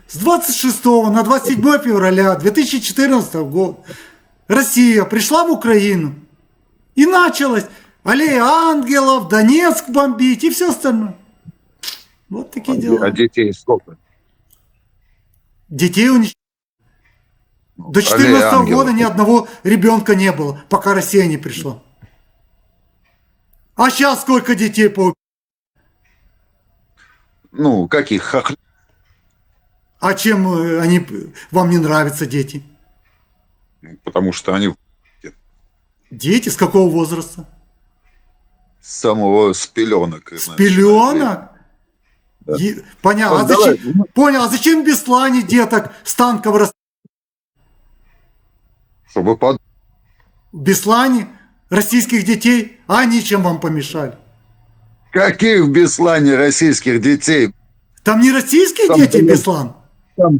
С 26 на 27 февраля 2014 года Россия пришла в Украину. И началось аллея ангелов, Донецк бомбить и все остальное. Вот такие А дела. детей сколько? Детей уничтожили. До Аллея 2014 ангелов. года ни одного ребенка не было, пока Россия не пришла. А сейчас сколько детей по... Ну, каких хохлей? А чем они вам не нравятся, дети? Потому что они Дети с какого возраста? с самого с пеленок. С пеленок? Да. Понятно. Вот А зачем... давай. Понял, а зачем в Беслане деток с танков Чтобы под... в Беслане российских детей, а они чем вам помешали? Каких в Беслане российских детей? Там не российские Там, дети, блядь, Беслан? Там